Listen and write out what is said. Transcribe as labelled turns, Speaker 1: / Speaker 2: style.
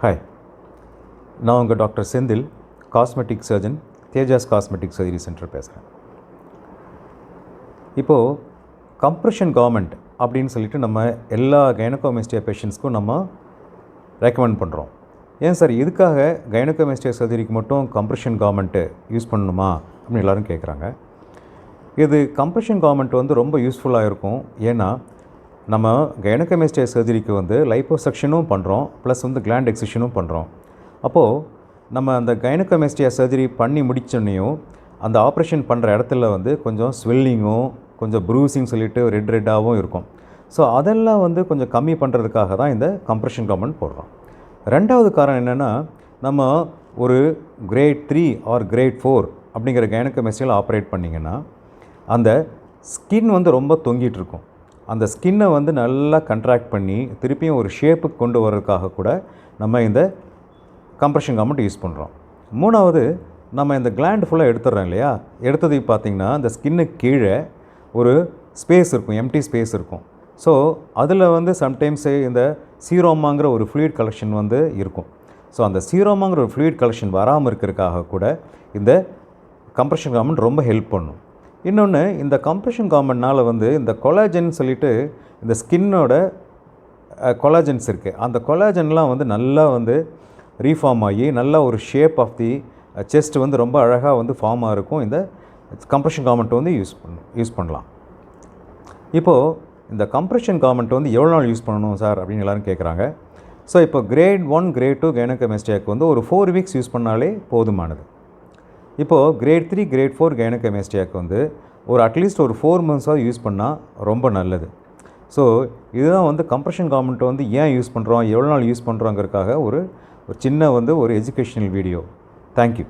Speaker 1: Hi, நான் உங்கள் doctor Senthil, cosmetic surgeon, Tejas cosmetic surgery centre பேசுகிறேன். இப்போது கம்ப்ரெஷன் கார்மெண்ட் அப்படின்னு சொல்லிட்டு நம்ம எல்லா கைனகோமாஸ்டியா பேஷண்ட்ஸ்க்கும் நம்ம ரெக்கமெண்ட் பண்ணுறோம். ஏன் சார் இதுக்காக கைனகோமாஸ்டியா சர்ஜரிக்கு மட்டும் கம்ப்ரெஷன் கார்மெண்ட்டு யூஸ் பண்ணணுமா அப்படின்னு எல்லோரும் கேட்குறாங்க. இது கம்ப்ரெஷன் கார்மெண்ட் வந்து ரொம்ப யூஸ்ஃபுல்லாக இருக்கும். ஏன்னா நம்ம கைனகோமாஸ்டியா சர்ஜரிக்கு வந்து லைப்போசக்ஷனும் பண்ணுறோம், ப்ளஸ் வந்து கிளாண்ட் எக்ஸிஷனும் பண்ணுறோம். அப்போது நம்ம அந்த கைனகோமாஸ்டியா சர்ஜரி பண்ணி முடிச்சோன்னையும் அந்த ஆப்ரேஷன் பண்ணுற இடத்துல வந்து கொஞ்சம் ஸ்வெல்லிங்கும் கொஞ்சம் ப்ரூசிங் சொல்லிட்டு ரெட்டாகவும் இருக்கும். ஸோ அதெல்லாம் வந்து கொஞ்சம் கம்மி பண்ணுறதுக்காக தான் இந்த கம்ப்ரெஷன் கார்மெண்ட் போடுறோம். ரெண்டாவது காரணம் என்னென்னா, நம்ம ஒரு கிரேட் 3 ஆர் கிரேட் 4 அப்படிங்கிற கைனகோமாஸ்டியாவில் ஆப்ரேட் பண்ணிங்கன்னா அந்த ஸ்கின் வந்து ரொம்ப தொங்கிட்டு இருக்கும். அந்த ஸ்கின்னை வந்து நல்லா கண்ட்ராக்ட் பண்ணி திருப்பியும் ஒரு ஷேப்புக்கு கொண்டு வர்றதுக்காக கூட நம்ம இந்த கம்ப்ரெஷன் கார்மெண்ட் யூஸ் பண்ணுறோம். மூணாவது, நம்ம இந்த கிளாண்ட் ஃபுல்லாக எடுத்துடுறோம் இல்லையா, எடுத்தது பார்த்திங்கன்னா அந்த ஸ்கின்னுக்கு கீழே ஒரு ஸ்பேஸ் இருக்கும், எம்டி ஸ்பேஸ் இருக்கும். ஸோ அதில் வந்து சம்டைம்ஸு இந்த சீரோமாங்கிற ஒரு ஃப்ளூயிட் கலெக்ஷன் வந்து இருக்கும். ஸோ அந்த சீரோமாங்கிற ஒரு ஃப்ளூயிட் கலெக்ஷன் வராமல் இருக்கிறதுக்காக கூட இந்த கம்ப்ரெஷன் கார்மெண்ட் ரொம்ப ஹெல்ப் பண்ணும். இன்னொன்று, இந்த கம்ப்ரெஷன் கார்மெண்ட்னால் வந்து இந்த கொலாஜன் சொல்லிட்டு இந்த ஸ்கின்னோட கொலாஜன்ஸ் இருக்குது, அந்த கொலாஜன்லாம் வந்து நல்லா வந்து ரீஃபார்ம் ஆகி நல்லா ஒரு ஷேப் ஆஃப் தி செஸ்ட் வந்து ரொம்ப அழகாக வந்து ஃபார்மாக இருக்கும். இந்த கம்ப்ரெஷன் கார்மெண்ட் வந்து யூஸ் பண்ணலாம். இப்போது இந்த கம்ப்ரெஷன் கார்மெண்ட் வந்து எவ்வளோ நாள் யூஸ் பண்ணணும் சார் அப்படின்னு எல்லோரும் கேட்குறாங்க. ஸோ இப்போ கிரேட் 1 கிரேட் 2 கைனகோமாஸ்டியாவுக்கு வந்து ஒரு 4 வீக்ஸ் யூஸ் பண்ணாலே போதுமானது. இப்போது கிரேட் 3 கிரேட் 4 கைனகோமாஸ்டியாவுக்கு வந்து ஒரு அட்லீஸ்ட் ஒரு 4 மந்த்ஸாவது யூஸ் பண்ணால் ரொம்ப நல்லது. ஸோ இதுதான் வந்து கம்ப்ரெஷன் கார்மெண்ட் வந்து ஏன் யூஸ் பண்ணுறோம், எவ்வளோ நாள் யூஸ் பண்ணுறோங்கிறதுக்காக ஒரு சின்ன வந்து ஒரு எஜுகேஷ்னல் வீடியோ. தேங்க்யூ.